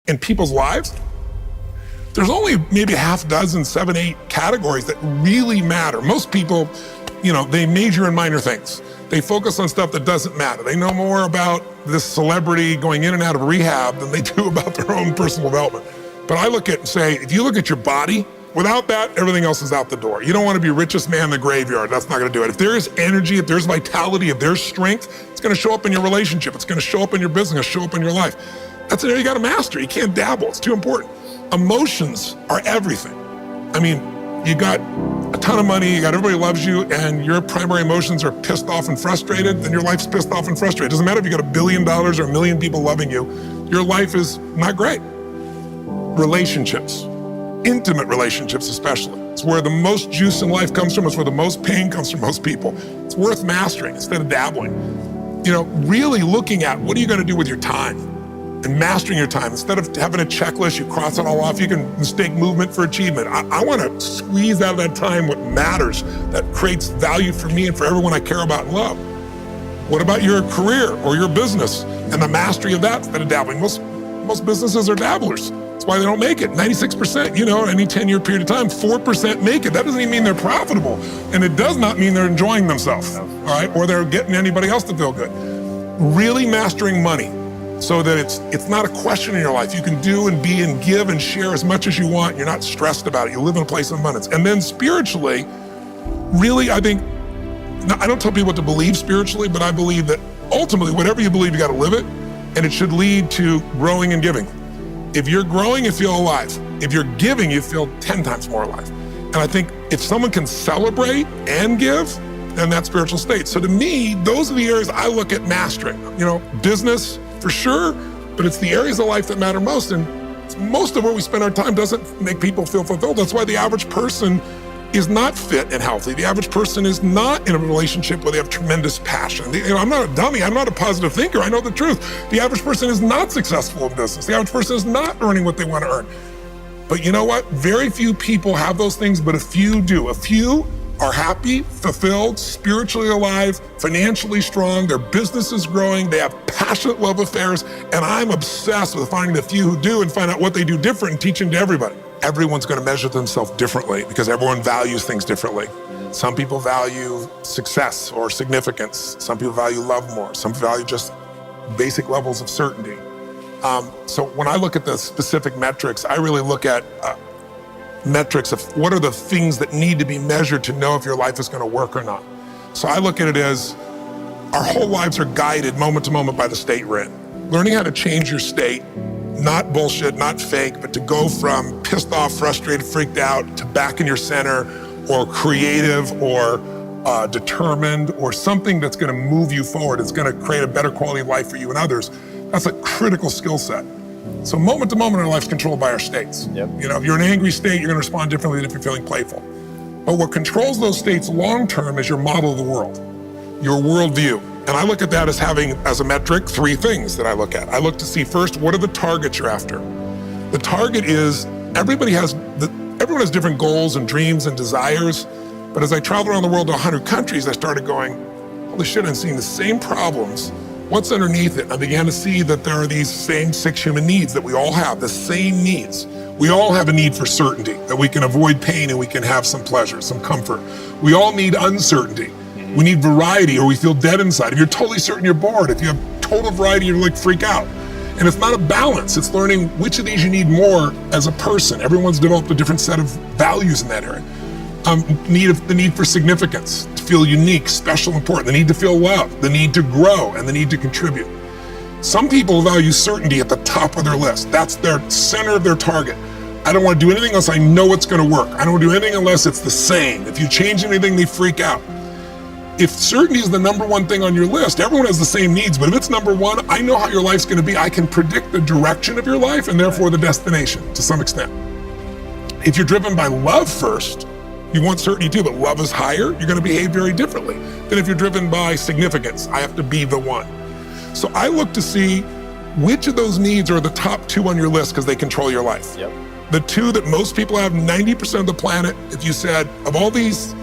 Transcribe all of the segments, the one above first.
in people's lives, there's only maybe a half dozen, 7, 8 categories that really matter. Most people, they major in minor things. They focus on stuff that doesn't matter. They know more about this celebrity going in and out of rehab than they do about their own personal development. But I look at and say, if you look at your body, without that, everything else is out the door. You don't want to be richest man in the graveyard. That's not going to do it. If there is energy, if there's vitality, if there's strength, it's going to show up in your relationship. It's going to show up in your business, show up in your life. That's an area you got to master. You can't dabble. It's too important. Emotions are everything. I mean, you got a ton of money, you got everybody loves you, and your primary emotions are pissed off and frustrated, then your life's pissed off and frustrated. It doesn't matter if you got $1 billion or 1 million people loving you, your life is not great. Relationships, intimate relationships especially. It's where the most juice in life comes from. It's where the most pain comes from most people. It's worth mastering instead of dabbling. Really looking at what are you going to do with your time and mastering your time. Instead of having a checklist, you cross it all off. You can mistake movement for achievement. I want to squeeze out of that time what matters, that creates value for me and for everyone I care about and love. What about your career or your business and the mastery of that instead of dabbling? Most businesses are dabblers. That's why they don't make it. 96%, any 10-year period of time, 4% make it. That doesn't even mean they're profitable. And it does not mean they're enjoying themselves, all right? Or they're getting anybody else to feel good. Really mastering money so that it's not a question in your life. You can do and be and give and share as much as you want. You're not stressed about it. You live in a place of abundance. And then spiritually, really, I think, I don't tell people what to believe spiritually, but I believe that ultimately, whatever you believe, you got to live it. And it should lead to growing and giving. If you're growing, you feel alive. If you're giving, you feel 10 times more alive. And I think if someone can celebrate and give, then that's spiritual state. So to me, those are the areas I look at mastering. Business, for sure, but it's the areas of life that matter most. And most of where we spend our time doesn't make people feel fulfilled. That's why the average person is not fit and healthy. The average person is not in a relationship where they have tremendous passion. I'm not a dummy. I'm not a positive thinker. I know the truth. The average person is not successful in business. The average person is not earning what they want to earn. But you know what? Very few people have those things, but a few do. A few are happy, fulfilled, spiritually alive, financially strong, their business is growing, they have passionate love affairs, and I'm obsessed with finding the few who do and find out what they do different and teaching to everybody. Everyone's going to measure themselves differently because everyone values things differently. Some people value success or significance. Some people value love more. Some value just basic levels of certainty. So when I look at the specific metrics, I really look at metrics of what are the things that need to be measured to know if your life is going to work or not. So I look at it as our whole lives are guided moment to moment by the state we're in. Learning how to change your state, not bullshit, not fake, but to go from pissed off, frustrated, freaked out to back in your center or creative or determined or something that's going to move you forward. It's going to create a better quality of life for you and others. That's a critical skill set. So moment to moment, our life's controlled by our states. Yep. If you're in an angry state, you're going to respond differently than if you're feeling playful. But what controls those states long-term is your model of the world, your worldview. And I look at that as having, as a metric, 3 things that I look at. I look to see first, what are the targets you're after? The target is, everyone has different goals and dreams and desires. But as I traveled around the world to 100 countries, I started going, holy shit, I'm seeing the same problems. What's underneath it? I began to see that there are these same 6 human needs that we all have, the same needs. We all have a need for certainty, that we can avoid pain and we can have some pleasure, some comfort. We all need uncertainty. We need variety or we feel dead inside. If you're totally certain, you're bored. If you have total variety, you're like freak out. And it's not a balance. It's learning which of these you need more as a person. Everyone's developed a different set of values in that area. The need for significance, to feel unique, special, important, the need to feel loved, the need to grow, and the need to contribute. Some people value certainty at the top of their list. That's their center of their target. I don't want to do anything unless I know it's going to work. I don't want to do anything unless it's the same. If you change anything, they freak out. If certainty is the number one thing on your list, everyone has the same needs, but if it's number one, I know how your life's going to be. I can predict the direction of your life and therefore the destination to some extent. If you're driven by love first, you want certainty too, but love is higher, you're going to behave very differently than if you're driven by significance. I have to be the one. So I look to see which of those needs are the top 2 on your list because they control your life. Yep. The 2 that most people have, 90% of the planet, if you said, of all these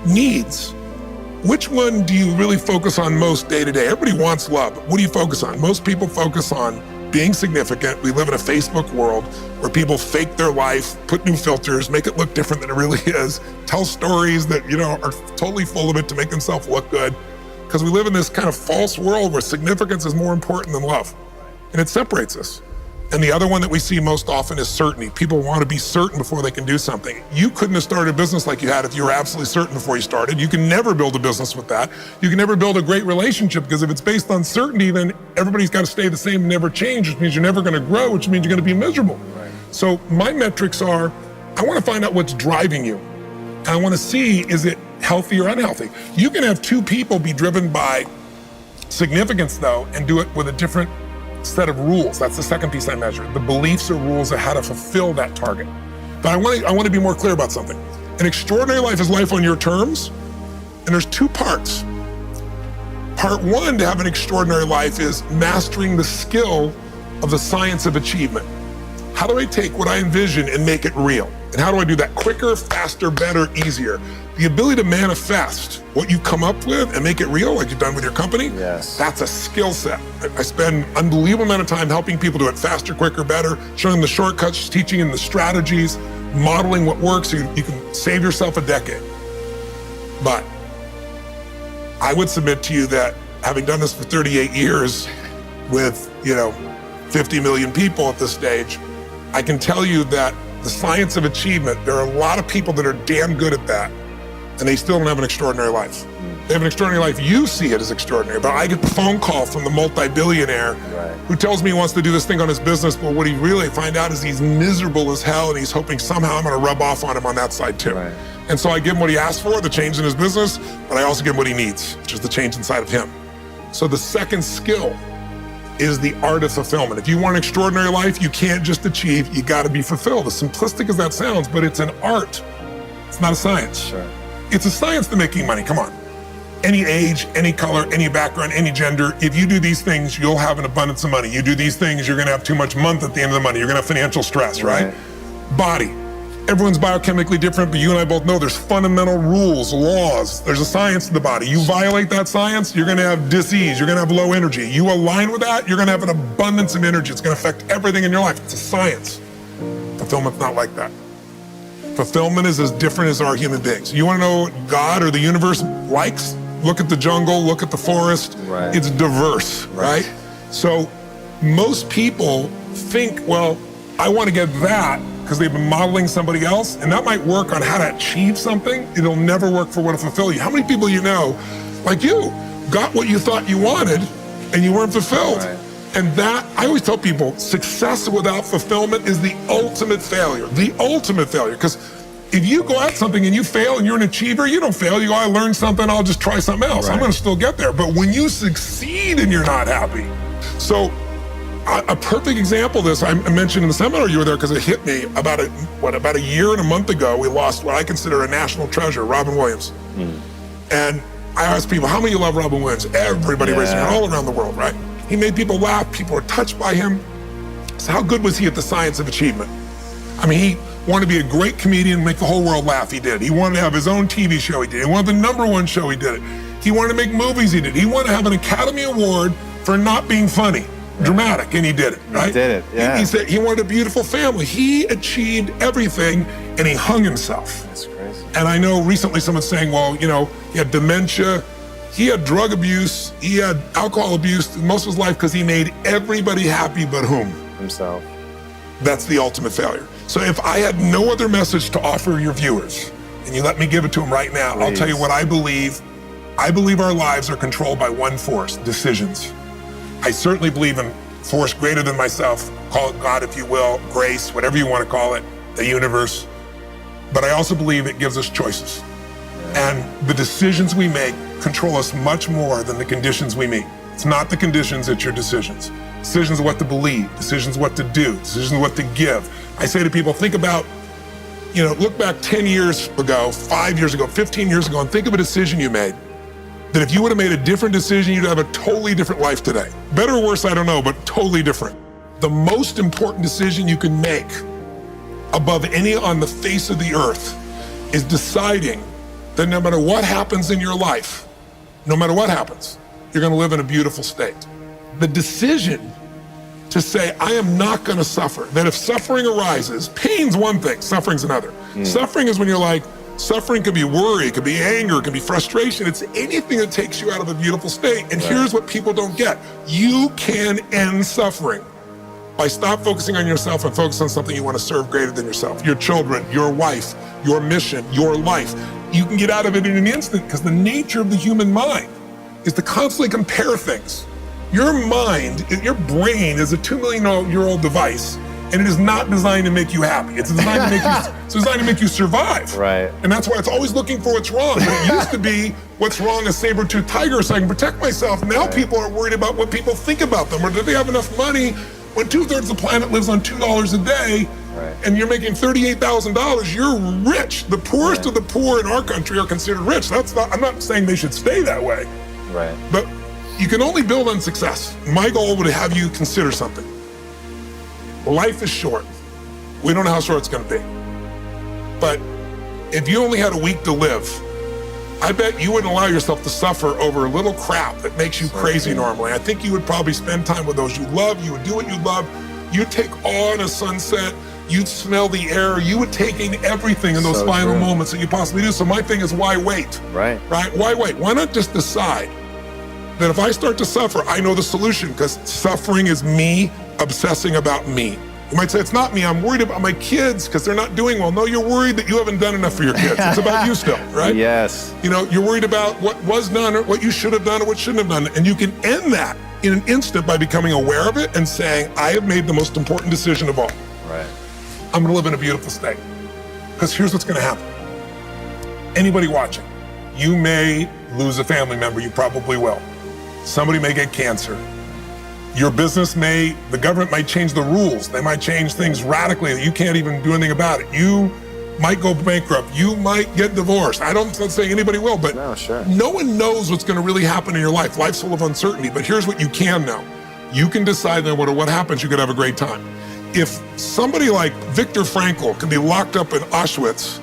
needs, which one do you really focus on most day to day? Everybody wants love, but what do you focus on? Most people focus on being significant. We live in a Facebook world where people fake their life, put new filters, make it look different than it really is, tell stories that, are totally full of it to make themselves look good. Because we live in this kind of false world where significance is more important than love. And it separates us. And the other one that we see most often is certainty. People want to be certain before they can do something. You couldn't have started a business like you had if you were absolutely certain before you started. You can never build a business with that. You can never build a great relationship, because if it's based on certainty, then everybody's got to stay the same and never change, which means you're never going to grow, which means you're going to be miserable. Right. So my metrics are, I want to find out what's driving you. And I want to see, is it healthy or unhealthy? You can have two people be driven by significance, though, and do it with a different set of rules. That's the second piece I measure. The beliefs or rules of how to fulfill that target. But I want to be more clear about something. An extraordinary life is life on your terms, and there's two parts. Part one to have an extraordinary life is mastering the skill of the science of achievement. How do I take what I envision and make it real? And how do I do that quicker, faster, better, easier? The ability to manifest what you come up with and make it real, like you've done with your company, yes, that's a skill set. I spend an unbelievable amount of time helping people do it faster, quicker, better, showing them the shortcuts, teaching them the strategies, modeling what works so you can save yourself a decade. But I would submit to you that having done this for 38 years with, 50 million people at this stage, I can tell you that the science of achievement, there are a lot of people that are damn good at that, and they still don't have an extraordinary life. They have an extraordinary life. You see it as extraordinary, but I get the phone call from the multi-billionaire who tells me he wants to do this thing on his business, but what he really find out is he's miserable as hell, and he's hoping somehow I'm going to rub off on him on that side too. Right. And so I give him what he asked for, the change in his business, but I also give him what he needs, which is the change inside of him. So the second skill is the art of fulfillment. If you want an extraordinary life, you can't just achieve, you gotta be fulfilled. As simplistic as that sounds, but it's an art. It's not a science. Sure. It's a science to making money, come on. Any age, any color, any background, any gender, if you do these things, you'll have an abundance of money. You do these things, you're gonna have too much month at the end of the money. You're gonna have financial stress, right? Body. Everyone's biochemically different, but you and I both know there's fundamental rules, laws. There's a science to the body. You violate that science, you're gonna have disease, you're gonna have low energy. You align with that, you're gonna have an abundance of energy. It's gonna affect everything in your life. It's a science. Fulfillment's not like that. Fulfillment is as different as our human beings. You wanna know what God or the universe likes? Look at the jungle, look at the forest. Right. It's diverse, right? So most people think, well, I wanna get that, because they've been modeling somebody else, and that might work on how to achieve something. It'll never work for what to fulfill you. How many people you know, like you, got what you thought you wanted and you weren't fulfilled? Right. And that, I always tell people, success without fulfillment is the ultimate failure. The ultimate failure, because if you go at something and you fail and you're an achiever, you don't fail. You go, I learned something, I'll just try something else. Right. I'm gonna still get there. But when you succeed and you're not happy, so a perfect example of this, I mentioned in the seminar you were there because it hit me about a year and a month ago, we lost what I consider a national treasure, Robin Williams. And I asked people, how many of you love Robin Williams? Everybody raised their hand all around the world, right? He made people laugh, people were touched by him. So how good was he at the science of achievement? I mean, he wanted to be a great comedian, make the whole world laugh, he did. He wanted to have his own TV show, he did. He wanted the #1 show, he did it. He wanted to make movies, he did. He wanted to have an Academy Award for not being funny. Dramatic, and he did it, right? He did it, yeah. He said he wanted a beautiful family. He achieved everything, and he hung himself. That's crazy. And I know recently someone's saying, well, he had dementia, he had drug abuse, he had alcohol abuse most of his life because he made everybody happy but whom? Himself. That's the ultimate failure. So if I had no other message to offer your viewers, and you let me give it to them right now, I'll tell you what I believe. I believe our lives are controlled by one force, decisions. I certainly believe in force greater than myself, call it God if you will, grace, whatever you want to call it, the universe. But I also believe it gives us choices. And the decisions we make control us much more than the conditions we meet. It's not the conditions, it's your decisions. Decisions of what to believe, decisions of what to do, decisions of what to give. I say to people, think about, look back 10 years ago, 5 years ago, 15 years ago, and think of a decision you made. That if you would have made a different decision, you'd have a totally different life today. Better or worse, I don't know, but totally different. The most important decision you can make above any on the face of the earth is deciding that no matter what happens in your life, no matter what happens, you're gonna live in a beautiful state. The decision to say, I am not going to suffer. That if suffering arises, pain's one thing, suffering's another. Suffering is when you're like, suffering could be worry, it could be anger, it could be frustration. It's anything that takes you out of a beautiful state. And here's what people don't get. You can end suffering by stop focusing on yourself and focus on something you want to serve greater than yourself. Your children, your wife, your mission, your life. You can get out of it in an instant because the nature of the human mind is to constantly compare things. Your mind, your brain is a 2 million year old device, and it is not designed to make you happy. It's designed to make you, it's designed to make you survive. Right. And that's why it's always looking for what's wrong. But it used to be what's wrong, a saber-toothed tiger, so I can protect myself. Now people are worried about what people think about them, or do they have enough money when 2/3 of the planet lives on $2 a day, and you're making $38,000, you're rich. The poorest of the poor in our country are considered rich. I'm not saying they should stay that way. Right. But you can only build on success. My goal would have you consider something. Life is short. We don't know how short it's gonna be. But if you only had a week to live, I bet you wouldn't allow yourself to suffer over a little crap that makes you crazy normally. I think you would probably spend time with those you love, you would do what you love, you'd take awe in a sunset, you'd smell the air, you would take in everything in those final moments that you possibly do. So my thing is, why wait? Right. Why wait? Why not just decide that if I start to suffer, I know the solution, because suffering is me obsessing about me. You might say, it's not me, I'm worried about my kids because they're not doing well. No, you're worried that you haven't done enough for your kids. It's about you still, right? Yes. You know, you're worried about what was done or what you should have done or what shouldn't have done. And you can end that in an instant by becoming aware of it and saying, I have made the most important decision of all. Right. I'm gonna live in a beautiful state. Because here's what's gonna happen. Anybody watching, you may lose a family member, you probably will. Somebody may get cancer. Your business the government might change the rules. They might change things radically that you can't even do anything about it. You might go bankrupt. You might get divorced. I'm not saying anybody will, but no one knows what's gonna really happen in your life. Life's full of uncertainty, but here's what you can know. You can decide that no matter what happens, you could have a great time. If somebody like Viktor Frankl can be locked up in Auschwitz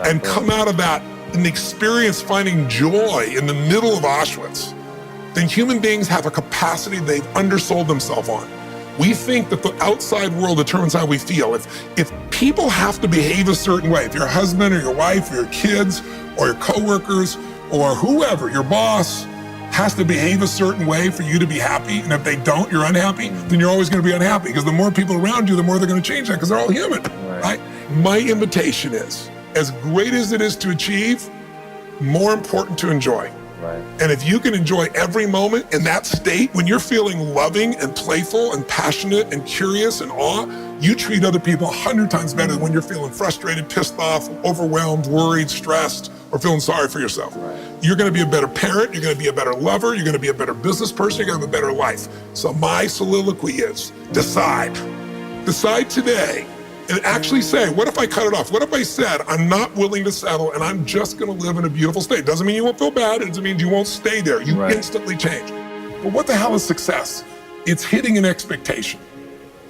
and come out of that and experience finding joy in the middle of Auschwitz, then human beings have a capacity they've undersold themselves on. We think that the outside world determines how we feel. If people have to behave a certain way, if your husband or your wife or your kids or your coworkers or whoever, your boss, has to behave a certain way for you to be happy, and if they don't, you're unhappy, then you're always gonna be unhappy, because the more people around you, the more they're gonna change that, because they're all human, right? My invitation is, as great as it is to achieve, more important to enjoy. Right. And if you can enjoy every moment in that state, when you're feeling loving and playful and passionate and curious and awe, you treat other people 100 times better than when you're feeling frustrated, pissed off, overwhelmed, worried, stressed, or feeling sorry for yourself. Right. You're gonna be a better parent, you're gonna be a better lover, you're gonna be a better business person, you're gonna have a better life. So my soliloquy is, decide. Decide today and actually say, what if I cut it off? What if I said, I'm not willing to settle and I'm just gonna live in a beautiful state? Doesn't mean you won't feel bad, it doesn't mean you won't stay there. You instantly change. But what the hell is success? It's hitting an expectation.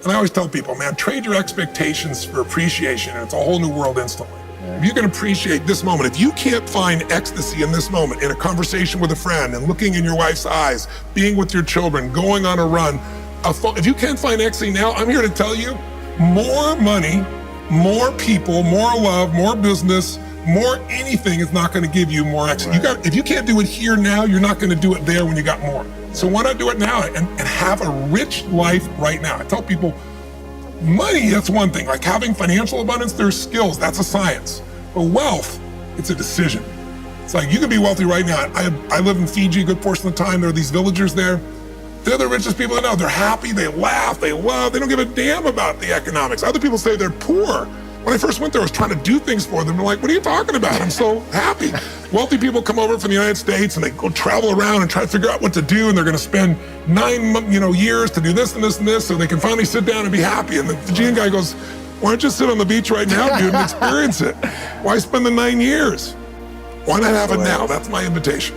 And I always tell people, man, trade your expectations for appreciation, and it's a whole new world instantly. If you can appreciate this moment, if you can't find ecstasy in this moment, in a conversation with a friend and looking in your wife's eyes, being with your children, going on a run, if you can't find ecstasy now, I'm here to tell you, more money, more people, more love, more business, more anything is not gonna give you more ecstasy. If you can't do it here now, you're not gonna do it there when you got more. So why not do it now and have a rich life right now? I tell people, money, that's one thing. Like having financial abundance, there's skills, that's a science. But wealth, it's a decision. It's like you can be wealthy right now. I live in Fiji a good portion of the time. There are these villagers there. They're the richest people I know. They're happy, they laugh, they love, they don't give a damn about the economics. Other people say they're poor. When I first went there, I was trying to do things for them. They're like, what are you talking about? I'm so happy. Wealthy people come over from the United States and they go travel around and try to figure out what to do, and they're gonna spend 9 years to do this and this and this so they can finally sit down and be happy. And the Fijian guy goes, why don't you sit on the beach right now, dude, and experience it? Why spend the 9 years? Why not have it now? That's my invitation.